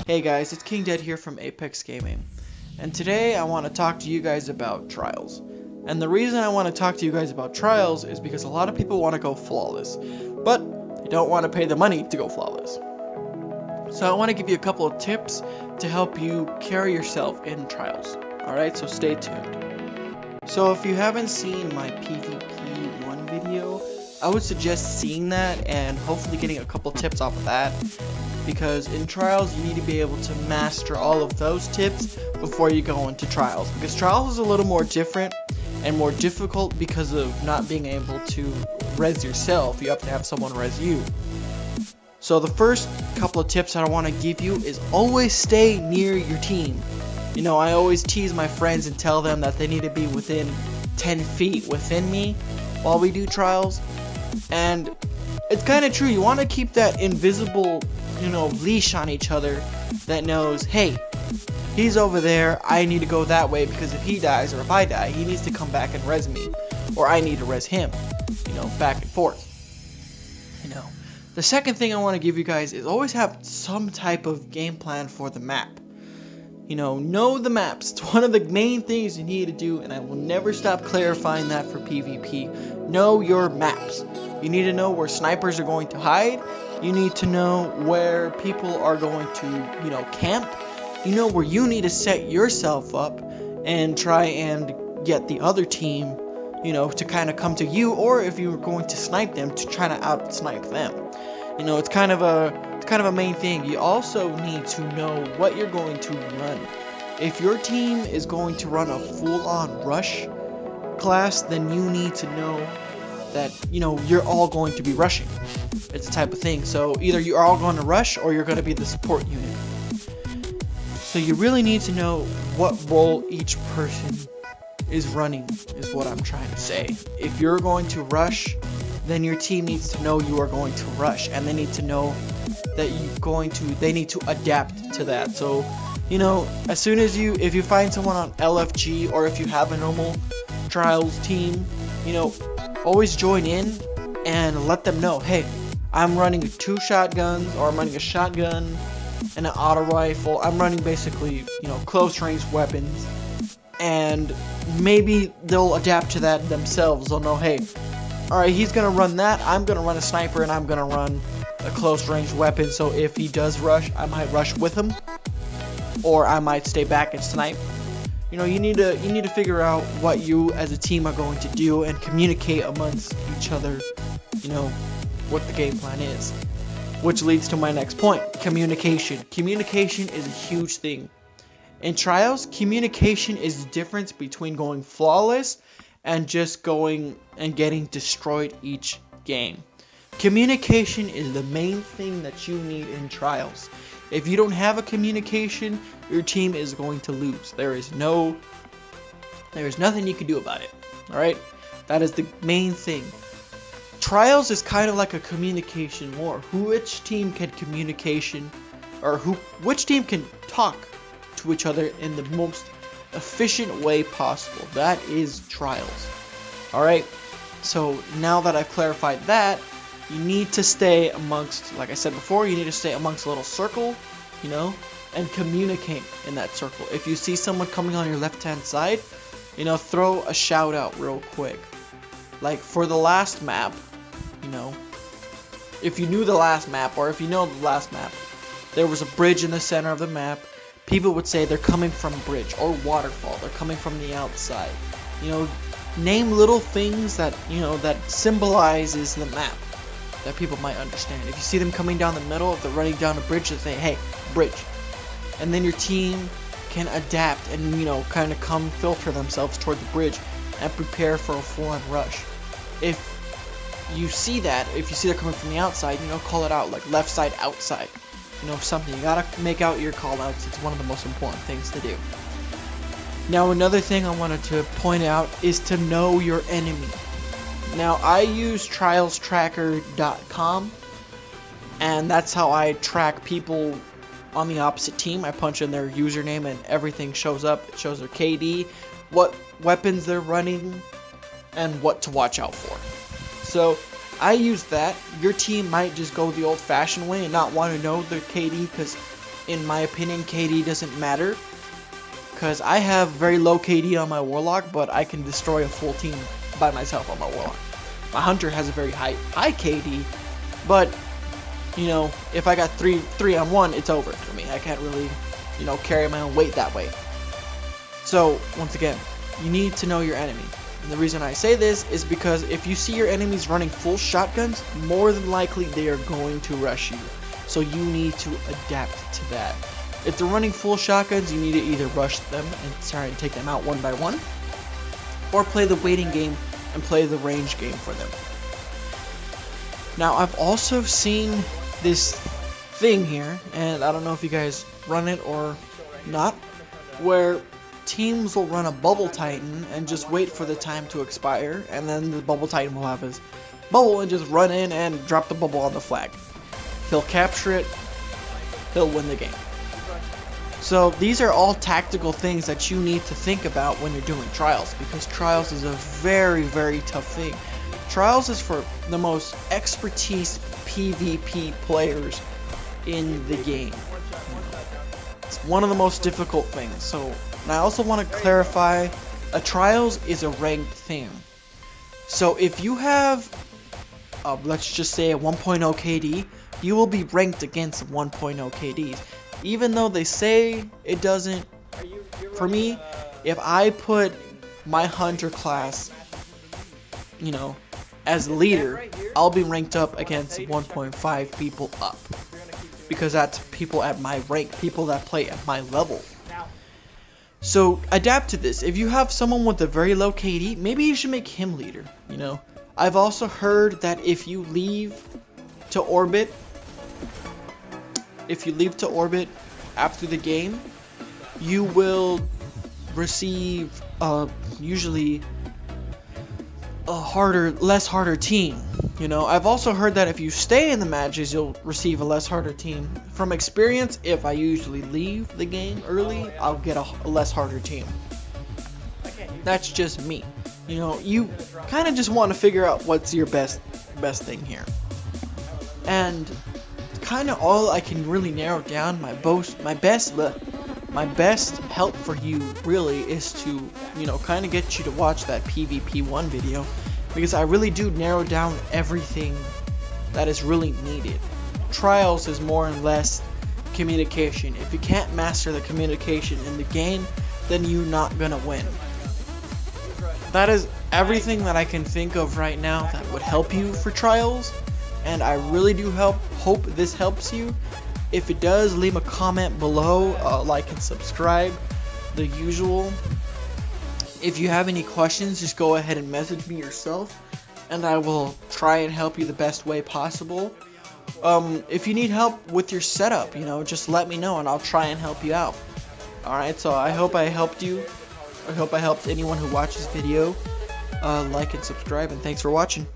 Hey guys, it's King Dead here from Apex Gaming, and today I want to talk to you guys about trials. And the reason I want to talk to you guys about trials is because a lot of people want to go flawless, but they don't want to pay the money to go flawless. So I want to give you a couple of tips to help you carry yourself in trials. Alright, so stay tuned. So if you haven't seen my PvP 1 video, I would suggest seeing that and hopefully getting a couple tips off of that. Because in trials, you need to be able to master all of those tips before you go into trials. Because trials is a little more different and more difficult because of not being able to res yourself. You have to have someone res you. So the first couple of tips I want to give you is always stay near your team. You know, I always tease my friends and tell them that they need to be within 10 feet within me while we do trials. And it's kind of true. You want to keep that invisible, leash on each other that knows, hey, he's over there, I need to go that way because if he dies or if I die, he needs to come back and res me, or I need to res him, back and forth. The second thing I want to give you guys is always have some type of game plan for the map. Know the maps. It's one of the main things you need to do, and I will never stop clarifying that for PvP. Know your maps. You need to know where snipers are going to hide. You need to know where people are going to, camp. You know where you need to set yourself up and try and get the other team, to kind of come to you, or if you're going to snipe them, to try to out-snipe them. It's kind of a main thing. You also need to know what you're going to run. If your team is going to run a full-on rush class, then you need to know that, you're all going to be rushing. It's the type of thing. So either you're all going to rush or you're going to be the support unit. So you really need to know what role each person is running, is what I'm trying to say. If you're going to rush, then your team needs to know you are going to rush, and they need to know that they need to adapt to that. So, as soon as if you find someone on LFG, or if you have a normal trials team, always join in and let them know, hey, I'm running 2 shotguns, or I'm running a shotgun and an auto rifle. I'm running basically, close range weapons, and maybe they'll adapt to that themselves. They'll know, hey, alright, he's gonna run that, I'm gonna run a sniper, and I'm gonna run a close range weapon, so if he does rush, I might rush with him, or I might stay back and snipe. You need to figure out what you as a team are going to do and communicate amongst each other, what the game plan is. Which leads to my next point, communication. Communication is a huge thing. In trials, communication is the difference between going flawless and just going and getting destroyed each game. Communication is the main thing that you need in trials. If you don't have a communication, your team is going to lose. There is nothing you can do about it. Alright? That is the main thing. Trials is kind of like a communication war. Which team can which team can talk to each other in the most efficient way possible. That is trials. Alright? So now that I've clarified that, you need to stay amongst, like I said before, you need to stay amongst a little circle, and communicate in that circle. If you see someone coming on your left-hand side, throw a shout out real quick. Like for the last map, if you knew the last map, or if you know the last map, there was a bridge in the center of the map. People would say they're coming from a bridge or waterfall. They're coming from the outside. Name little things that, that symbolizes the map that people might understand. If you see them coming down the middle, if they're running down a bridge, they say, hey, bridge. And then your team can adapt and, kind of come filter themselves toward the bridge and prepare for a full-on rush. If you see they're coming from the outside, call it out, like left side, outside. Something. You gotta make out your call outs. It's one of the most important things to do. Now, another thing I wanted to point out is to know your enemy. Now, I use trialstracker.com, and that's how I track people on the opposite team. I punch in their username and everything shows up. It shows their KD, what weapons they're running, and what to watch out for. So I use that. Your team might just go the old-fashioned way and not want to know their KD, because in my opinion, KD doesn't matter. Because I have very low KD on my Warlock, but I can destroy a full team by myself on my Warlock. My Hunter has a very high KD, but, you know, if I got 3-on-1, it's over for me. I can't really, you know, carry my own weight that way. So, once again, you need to know your enemy. And the reason I say this is because if you see your enemies running full shotguns, more than likely they are going to rush you. So you need to adapt to that. If they're running full shotguns, you need to either rush them and try and take them out one by one, or play the waiting game and play the range game for them. Now, I've also seen this thing here, and I don't know if you guys run it or not, where teams will run a Bubble Titan and just wait for the time to expire, and then the Bubble Titan will have his bubble and just run in and drop the bubble on the flag. He'll capture it, he'll win the game. So these are all tactical things that you need to think about when you're doing trials, because trials is a very, very tough thing. Trials is for the most expertise PvP players in the game. It's one of the most difficult things. So, and I also want to clarify, a trials is a ranked thing. So if you have, let's just say a 1.0 KD, you will be ranked against 1.0 KDs. Even though they say it doesn't, for me, if I put my Hunter class, you know, as leader, I'll be ranked up against 1.5 people up. Because that's people at my rank, people that play at my level. So adapt to this. If you have someone with a very low KD, maybe you should make him leader, you know. I've also heard that if you leave to orbit, after the game, you will receive usually a less harder team. You know, I've also heard that if you stay in the matches, you'll receive a less harder team. From experience, if I usually leave the game early, I'll get a less harder team. That's just me. You know, you kind of just want to figure out what's your best thing here. And kind of all I can really narrow down, my best help for you really is to, you know, kind of get you to watch that PvP1 video, because I really do narrow down everything that is really needed. Trials is more or less communication. If you can't master the communication in the game, then you're not gonna win. That is everything that I can think of right now that would help you for trials. And I really do hope this helps you. If it does, leave a comment below, like and subscribe, the usual. If you have any questions, just go ahead and message me yourself, and I will try and help you the best way possible. If you need help with your setup, you know, just let me know and I'll try and help you out. Alright, so I hope I helped you. I hope I helped anyone who watches this video. Like and subscribe, and thanks for watching.